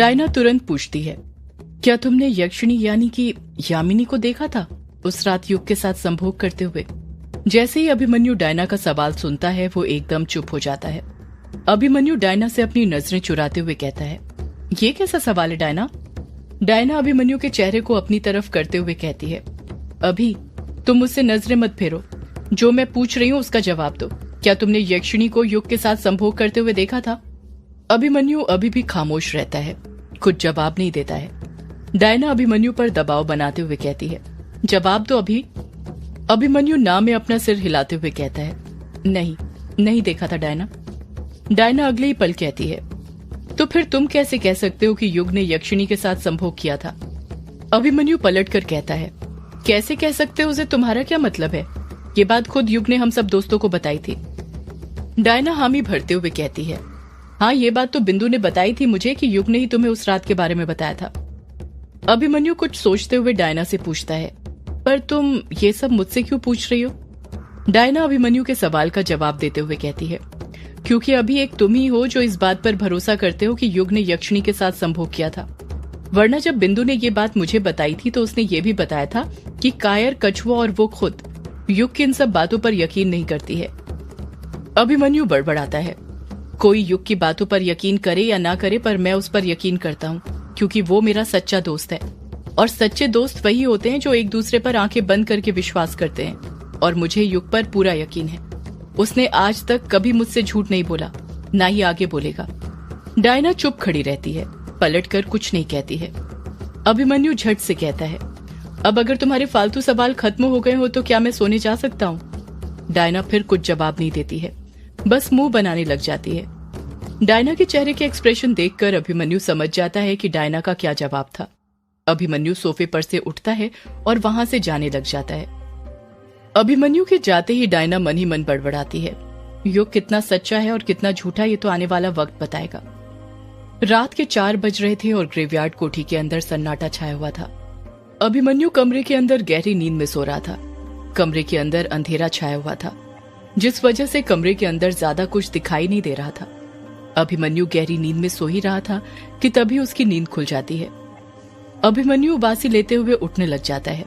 Diana तुरंत पूछती है, क्या तुमने यक्षिणी यानी कि यामिनी को देखा था उस रात युग के साथ संभोग करते हुए? जैसे ही अभिमन्यु डायना का सवाल सुनता है वो एकदम चुप हो जाता है। अभिमन्यु डायना से अपनी नजरें चुराते हुए कहता है, ये कैसा सवाल है डायना? डायना अभिमन्यु के चेहरे को अपनी तरफ करते हुए कहती है, अभी तुम मुझसे नजरें मत फेरो, जो मैं पूछ रही हूँ उसका जवाब दो। क्या तुमने यक्षिणी को युग के साथ संभोग करते हुए देखा था? अभिमन्यु अभी भी खामोश रहता है, कुछ जवाब नहीं देता है। डायना अभिमन्यु पर दबाव बनाते हुए कहती है, जवाब दो अभी। अभिमन्यु ना में अपना सिर हिलाते हुए कहता है, नहीं देखा था डायना। डायना अगले ही पल कहती है, तो फिर तुम कैसे कह सकते हो कि युग ने यक्षिणी के साथ संभोग किया था? अभिमन्यु पलटकर कहता है, कैसे कह सकते हो, उसे तुम्हारा क्या मतलब है? ये बात खुद युग ने हम सब दोस्तों को बताई थी। डायना हामी भरते हुए कहती है, हाँ ये बात तो बिंदु ने बताई थी मुझे कि युग ने ही तुम्हें उस रात के बारे में बताया था। अभिमन्यु कुछ सोचते हुए डायना से पूछता है, पर तुम ये सब मुझसे क्यों पूछ रही हो? डायना अभिमन्यु के सवाल का जवाब देते हुए कहती है, क्योंकि अभी एक तुम ही हो जो इस बात पर भरोसा करते हो कि युग ने यक्षिणी के साथ संभोग किया था। वरना जब बिंदु ने ये बात मुझे बताई थी तो उसने ये भी बताया था कि कायर, कछुआ और वो खुद युग की इन सब बातों पर यकीन नहीं करती है। अभिमन्यु बड़बड़ाता है, कोई युग की बातों पर यकीन करे या ना करे, पर मैं उस पर यकीन करता हूँ, क्योंकि वो मेरा सच्चा दोस्त है। और सच्चे दोस्त वही होते हैं जो एक दूसरे पर आंखें बंद करके विश्वास करते हैं, और मुझे युग पर पूरा यकीन है। उसने आज तक कभी मुझसे झूठ नहीं बोला, ना ही आगे बोलेगा। डायना चुप खड़ी रहती है, पलटकर कुछ नहीं कहती है। अभिमन्यु झट से कहता है, अब अगर तुम्हारे फालतू सवाल खत्म हो गए हो तो क्या मैं सोने जा सकता हूँ? डायना फिर कुछ जवाब नहीं देती है, बस मुंह बनाने लग जाती है। डायना के चेहरे के एक्सप्रेशन देखकर अभिमन्यु समझ जाता है कि डायना का क्या जवाब था। अभिमन्यु सोफे पर से उठता है और वहां से जाने लग जाता है। अभिमन्यु के जाते ही डायना मन ही मन बड़बड़ाती है, युग कितना सच्चा है और कितना झूठा ये तो आने वाला वक्त बताएगा। रात के 4 बज रहे थे और ग्रेवयार्ड कोठी के अंदर सन्नाटा छाया हुआ था। अभिमन्यु कमरे के अंदर गहरी नींद में सो रहा था। कमरे के अंदर अंधेरा छाया हुआ था, जिस वजह से कमरे के अंदर ज्यादा कुछ दिखाई नहीं दे रहा था। अभिमन्यु गहरी नींद में सो ही रहा था कि तभी उसकी नींद खुल जाती है। अभिमन्यु उबासी लेते हुए उठने लग जाता है।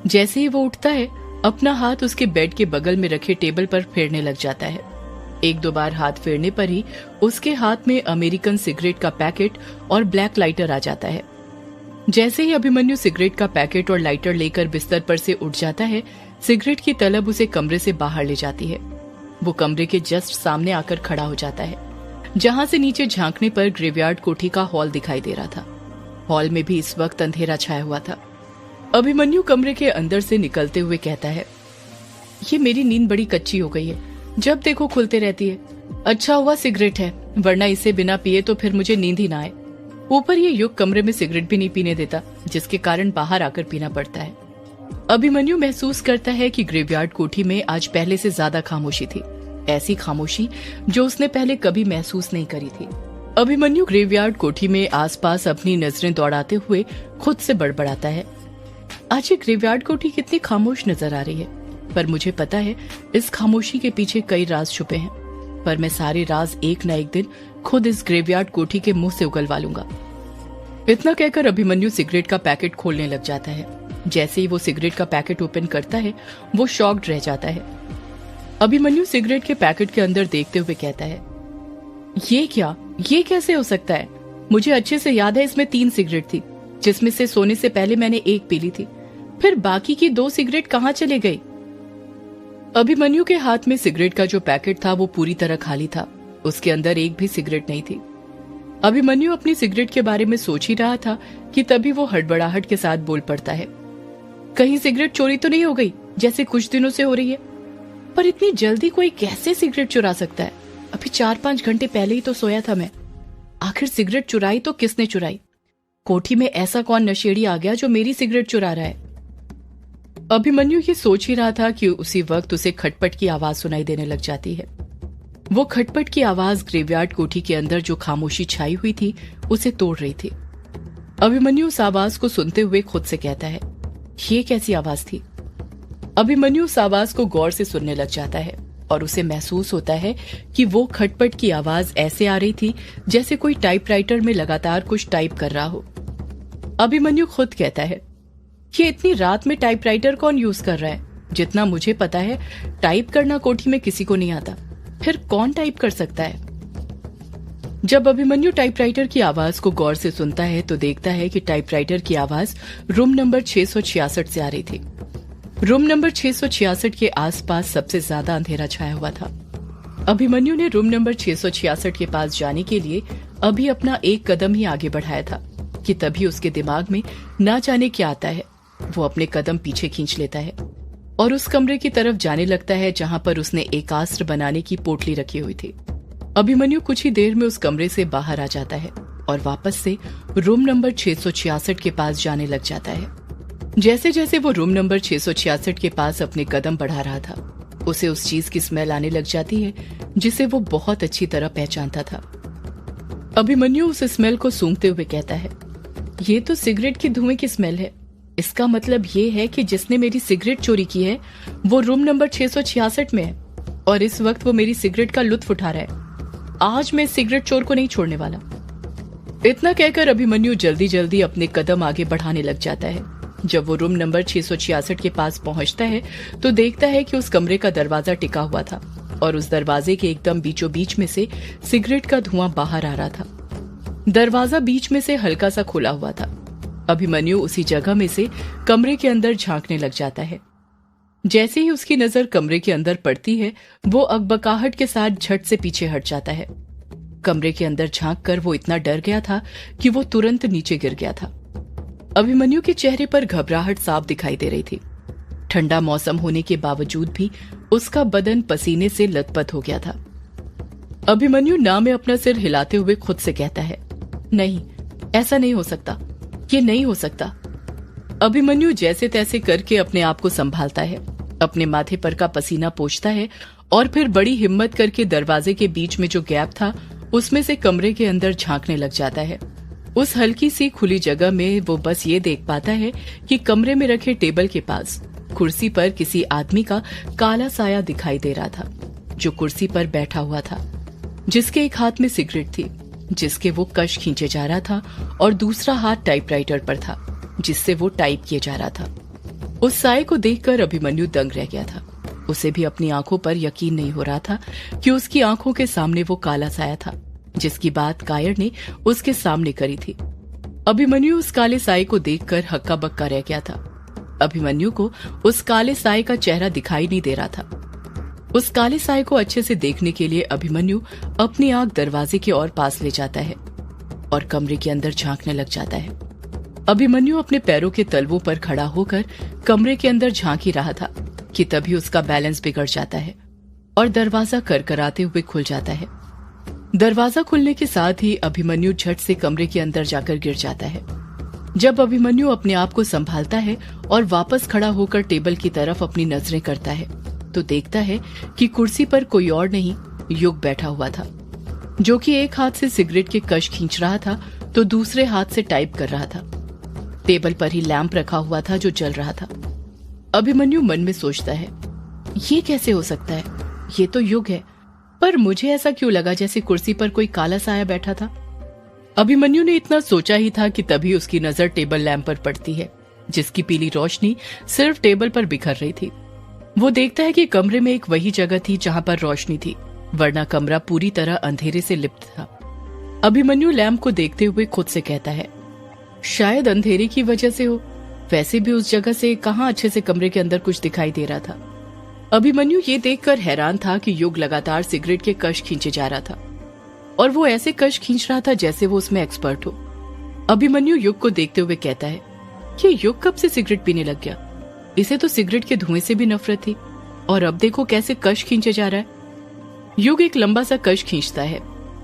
जैसे ही वो उठता है, अपना हाथ उसके बेड के बगल में रखे टेबल पर फेरने लग जाता है। 1-2 बार हाथ फेरने पर ही उसके हाथ में अमेरिकन सिगरेट का पैकेट और ब्लैक लाइटर आ जाता है। जैसे ही अभिमन्यु सिगरेट का पैकेट और लाइटर लेकर बिस्तर पर से उठ जाता है, सिगरेट की तलब उसे कमरे से बाहर ले जाती है। वो कमरे के जस्ट सामने आकर खड़ा हो जाता है, जहां से नीचे झांकने पर ग्रेवयार्ड कोठी का हॉल दिखाई दे रहा था। हॉल में भी इस वक्त अंधेरा छाया हुआ था। अभिमन्यु कमरे के अंदर से निकलते हुए कहता है, ये मेरी नींद बड़ी कच्ची हो गई है, जब देखो खुलते रहती है। अच्छा हुआ सिगरेट है, वरना इसे बिना पिए तो फिर मुझे नींद ही ना आए। ऊपर ये युग कमरे में सिगरेट भी नहीं पीने देता, जिसके कारण बाहर आकर पीना पड़ता है। अभिमन्यु महसूस करता है कि ग्रेवयार्ड कोठी में आज पहले से ज्यादा खामोशी थी, ऐसी खामोशी जो उसने पहले कभी महसूस नहीं करी थी। अभिमन्यु ग्रेवयार्ड कोठी में आसपास अपनी नजरें दौड़ाते हुए खुद से बड़बड़ाता है, आज ये ग्रेवयार्ड कोठी कितनी खामोश नजर आ रही है, पर मुझे पता है इस खामोशी के पीछे कई राज छुपे हैं, पर मैं सारे राज एक न एक दिन खुद इस ग्रेवयार्ड कोठी के मुंह से उगलवा लूंगा। इतना कहकर अभिमन्यु सिगरेट का पैकेट खोलने लग जाता है। जैसे ही वो सिगरेट का पैकेट ओपन करता है, वो शॉक्ड रह जाता है। अभिमन्यु सिगरेट के पैकेट के अंदर देखते हुए कहता है, ये क्या, ये कैसे हो सकता है? मुझे अच्छे से याद है इसमें 3 सिगरेट थी, जिसमें से सोने से पहले मैंने 1 पी ली थी, फिर बाकी की 2 सिगरेट कहाँ चले गई? अभिमन्यु के हाथ में सिगरेट का जो पैकेट था वो पूरी तरह खाली था, उसके अंदर एक भी सिगरेट नहीं थी। अभिमन्यु अपनी सिगरेट के बारे में सोच ही रहा था कि तभी वो हड़बड़ाहट के साथ बोल पड़ता है, कहीं सिगरेट चोरी तो नहीं हो गई जैसे कुछ दिनों से हो रही है? पर इतनी जल्दी कोई कैसे सिगरेट चुरा सकता है? अभी 4-5 घंटे पहले ही तो सोया था मैं। आखिर सिगरेट चुराई तो किसने चुराई? कोठी में ऐसा कौन नशेड़ी आ गया जो मेरी सिगरेट चुरा रहा है? अभिमन्यु ये सोच ही रहा था कि उसी वक्त उसे खटपट की आवाज सुनाई देने लग जाती है। वो खटपट की आवाज ग्रेवयार्ड कोठी के अंदर जो खामोशी छाई हुई थी उसे तोड़ रही थी। अभिमन्यु उस आवाज को सुनते हुए खुद से कहता है, ये कैसी आवाज थी? अभिमन्यु उस आवाज को गौर से सुनने लग जाता है। और उसे महसूस होता है कि वो खटपट की आवाज ऐसे आ रही थी जैसे कोई टाइपराइटर में लगातार कुछ टाइप कर रहा हो। अभिमन्यु खुद कहता है कि इतनी रात में टाइपराइटर कौन यूज कर रहा है? जितना मुझे पता है टाइप करना कोठी में किसी को नहीं आता, फिर कौन टाइप कर सकता है? जब अभिमन्यु टाइपराइटर की आवाज को गौर से सुनता है तो देखता है कि टाइपराइटर की आवाज रूम नंबर 666 से आ रही थी। रूम नंबर 666 के आसपास सबसे ज्यादा अंधेरा छाया हुआ था। अभिमन्यु ने रूम नंबर 666 के पास जाने के लिए अभी अपना एक कदम ही आगे बढ़ाया था कि तभी उसके दिमाग में ना जाने क्या आता है। वो अपने कदम पीछे खींच लेता है और उस कमरे की तरफ जाने लगता है जहां पर उसने एकास्त्र बनाने की पोटली रखी हुई थी। अभिमन्यु कुछ ही देर में उस कमरे से बाहर आ जाता है और वापस से रूम नंबर 666 के पास जाने लग जाता है। जैसे जैसे वो रूम नंबर 666 के पास अपने कदम बढ़ा रहा था, उसे उस चीज की स्मेल आने लग जाती है जिसे वो बहुत अच्छी तरह पहचानता था। अभिमन्यु उस स्मेल को सूंघते हुए कहता है, ये तो सिगरेट की धुएं की स्मेल है। इसका मतलब ये है कि जिसने मेरी सिगरेट चोरी की है वो रूम नंबर 666 में है और इस वक्त वो मेरी सिगरेट का लुत्फ उठा रहा है। आज मैं सिगरेट चोर को नहीं छोड़ने वाला। इतना कहकर अभिमन्यु जल्दी जल्दी अपने कदम आगे बढ़ाने लग जाता है। जब वो रूम नंबर 666 के पास पहुंचता है तो देखता है कि उस कमरे का दरवाजा टिका हुआ था और उस दरवाजे के एकदम बीचों बीच में से सिगरेट का धुआं बाहर आ रहा था। दरवाजा बीच में से हल्का सा खुला हुआ था। अभिमन्यु उसी जगह में से कमरे के अंदर झांकने लग जाता है। जैसे ही उसकी नजर कमरे के अंदर पड़ती है वो अकबकाहट के साथ झट से पीछे हट जाता है। कमरे के अंदर झांककर वो इतना डर गया था कि वो तुरंत नीचे गिर गया था। अभिमन्यु के चेहरे पर घबराहट साफ दिखाई दे रही थी। ठंडा मौसम होने के बावजूद भी उसका बदन पसीने से लथपथ हो गया था। अभिमन्यु ना में अपना सिर हिलाते हुए खुद से कहता है, नहीं, ऐसा नहीं हो सकता, ये नहीं हो सकता। अभिमन्यु जैसे तैसे करके अपने आप को संभालता है, अपने माथे पर का पसीना पोंछता है और फिर बड़ी हिम्मत करके दरवाजे के बीच में जो गैप था उसमें से कमरे के अंदर झांकने लग जाता है। उस हल्की सी खुली जगह में वो बस ये देख पाता है कि कमरे में रखे टेबल के पास कुर्सी पर किसी आदमी का काला साया दिखाई दे रहा था, जो कुर्सी पर बैठा हुआ था, जिसके एक हाथ में सिगरेट थी जिसके वो कश खींचे जा रहा था और दूसरा हाथ टाइपराइटर पर था जिससे वो टाइप किए जा रहा था। उस साये को देखकर अभिमन्यु दंग रह गया था। उसे भी अपनी आंखों पर यकीन नहीं हो रहा था कि उसकी आंखों के सामने वो काला साया था जिसकी बात कायर ने उसके सामने करी थी। अभिमन्यु उस काले साये को देखकर हक्का बक्का रह गया था। अभिमन्यु को उस काले साये का चेहरा दिखाई नहीं दे रहा था। उस काले साये को अच्छे से देखने के लिए अभिमन्यु अपनी आंख दरवाजे के और पास ले जाता है और कमरे के अंदर झांकने लग जाता है। अभिमन्यु अपने पैरों के तलवों पर खड़ा होकर कमरे के अंदर झांक ही रहा था कि तभी उसका बैलेंस बिगड़ जाता है और दरवाजा करकराते हुए खुल जाता है। दरवाजा खुलने के साथ ही अभिमन्यु झट से कमरे के अंदर जाकर गिर जाता है। जब अभिमन्यु अपने आप को संभालता है और वापस खड़ा होकर टेबल की तरफ अपनी नजरें करता है तो देखता है कि कुर्सी पर कोई और नहीं, युग बैठा हुआ था, जो कि एक हाथ से सिगरेट के कश खींच रहा था तो दूसरे हाथ से टाइप कर रहा था। टेबल पर ही लैंप रखा हुआ था जो जल रहा था। अभिमन्यु मन में सोचता है, ये कैसे हो सकता है? ये तो युग है, पर मुझे ऐसा क्यों लगा जैसे कुर्सी पर कोई काला साया बैठा था? अभिमन्यु ने इतना सोचा ही था कि तभी उसकी नजर टेबल लैंप पर पड़ती है जिसकी पीली रोशनी सिर्फ टेबल पर बिखर रही थी। वो देखता है कि कमरे में एक वही जगह थी जहां पर रोशनी थी, वरना कमरा पूरी तरह अंधेरे से लिप्त था। अभिमन्यु लैंप को देखते हुए खुद से कहता है, शायद अंधेरे की वजह से हो, वैसे भी उस जगह से कहां अच्छे से कमरे के अंदर कुछ दिखाई दे रहा था। अभिमन्यु ये देखकर हैरान था कि युग लगातार सिगरेट के कश खींचे जा रहा था और वो ऐसे कश खींच रहा था जैसे वो उसमें एक्सपर्ट हो। अभिमन्यु युग को देखते हुए कहता है, ये युग कब से सिगरेट पीने लग गया? इसे तो सिगरेट के धुएं से भी नफरत थी और अब देखो कैसे कश खींचे जा रहा है। युग एक लंबा सा कश खींचता है,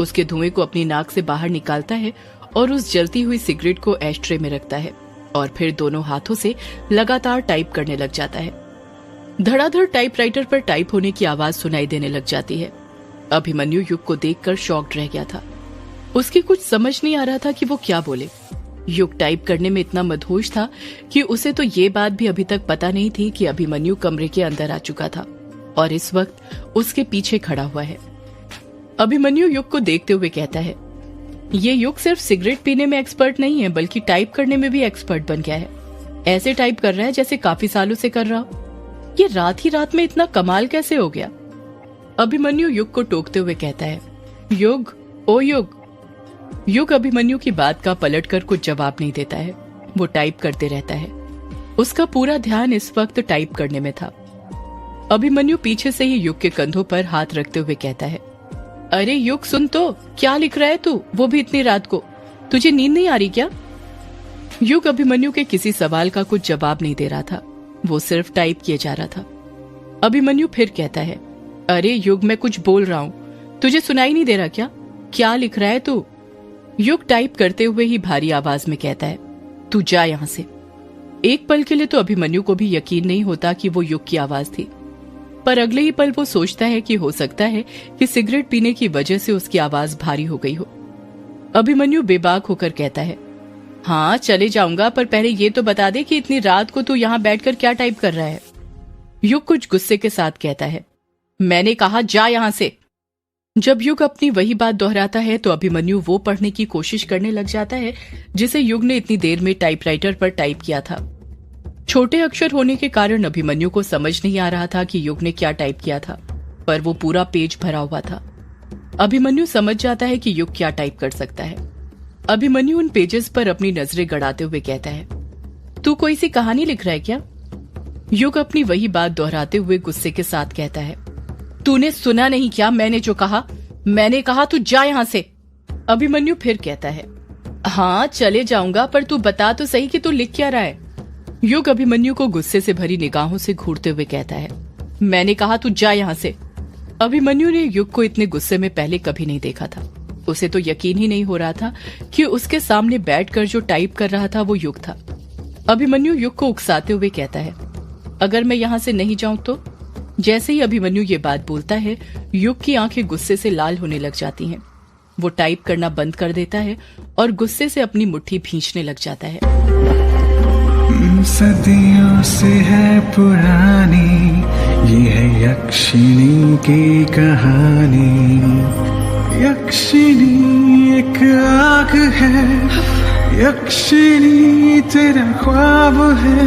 उसके धुएं को अपनी नाक से बाहर निकालता है और उस जलती हुई सिगरेट को एस्ट्रे में रखता है और फिर दोनों हाथों से लगातार टाइप करने लग जाता है। धड़ाधड़ टाइपराइटर पर टाइप होने की आवाज सुनाई देने लग जाती है। अभिमन्यु युग को देखकर शॉक्ड रह गया था। उसकी कुछ समझ नहीं आ रहा था कि वो क्या बोले। युग टाइप करने में इतना मदहोश था कि उसे तो ये बात भी अभी तक पता नहीं थी कि अभिमन्यु कमरे के अंदर आ चुका था और इस वक्त उसके पीछे खड़ा हुआ है। अभिमन्यु युग को देखते हुए कहता है, ये युग सिर्फ सिगरेट पीने में एक्सपर्ट नहीं है बल्कि टाइप करने में भी एक्सपर्ट बन गया है। ऐसे टाइप कर रहा है जैसे काफी सालों से कर रहा हो। ये रात ही रात में इतना कमाल कैसे हो गया? अभिमन्यु युग को टोकते हुए कहता है, युग, ओ युग। युग अभिमन्यु की बात का पलटकर कुछ जवाब नहीं देता है। वो टाइप करते रहता है। उसका पूरा ध्यान इस वक्त टाइप करने में था। अभिमन्यु पीछे से ही युग के कंधों पर हाथ रखते हुए कहता है, अरे युग सुन तो, क्या लिख रहा है तू, वो भी इतनी रात को? तुझे नींद नहीं आ रही क्या? युग अभिमन्यु के किसी सवाल का कुछ जवाब नहीं दे रहा था। वो सिर्फ टाइप किए जा रहा था। अभिमन्यु फिर कहता है, अरे युग, मैं कुछ बोल रहा हूं, तुझे सुनाई नहीं दे रहा क्या? क्या लिख रहा है तू? युग टाइप करते हुए ही भारी आवाज में कहता है, तू जा यहां से। एक पल के लिए तो अभिमन्यु को भी यकीन नहीं होता कि वो युग की आवाज थी, पर अगले ही पल वो सोचता है कि हो सकता है कि सिगरेट पीने की वजह से उसकी आवाज भारी हो गई हो। अभिमन्यु बेबाक होकर कहता है, हाँ चले जाऊंगा, पर पहले ये तो बता दे कि इतनी रात को तू यहाँ बैठकर क्या टाइप कर रहा है? युग कुछ गुस्से के साथ कहता है, मैंने कहा जा यहां से। जब युग अपनी वही बात दोहराता है तो अभिमन्यु वो पढ़ने की कोशिश करने लग जाता है जिसे युग ने इतनी देर में टाइपराइटर पर टाइप किया था। छोटे अक्षर होने के कारण अभिमन्यु को समझ नहीं आ रहा था कि युग ने क्या टाइप किया था, पर वो पूरा पेज भरा हुआ था। अभिमन्यु समझ जाता है कि युग क्या टाइप कर सकता है। अभिमन्यु उन पेजेस पर अपनी नजरें गड़ाते हुए कहता है, तू कोई सी कहानी लिख रहा है क्या? युग अपनी वही बात दोहराते हुए गुस्से के साथ कहता है, तूने सुना नहीं क्या मैंने जो कहा? मैंने कहा तू जा यहां से। अभिमन्यु फिर कहता है, हाँ चले जाऊंगा, पर तू बता तो सही कि तू लिख क्या रहा है? युग अभिमन्यु को गुस्से से भरी निगाहों से घूरते हुए कहता है, मैंने कहा तू जा यहां से। अभिमन्यु ने युग को इतने गुस्से में पहले कभी नहीं देखा था। उसे तो यकीन ही नहीं हो रहा था कि उसके सामने बैठकर जो टाइप कर रहा था वो युग था। अभिमन्यु युग को उकसाते हुए कहता है, अगर मैं यहां से नहीं जाऊं तो? जैसे ही अभिमन्यु ये बात बोलता है, युग की आंखें गुस्से से लाल होने लग जाती हैं। वो टाइप करना बंद कर देता है और गुस्से से अपनी मुट्ठी भींचने लग जाता है। सदियों से है पुरानी ये है यक्षिणी की कहानी। यक्षिणी एक आग है, यक्षिणी तेरा ख्वाब है।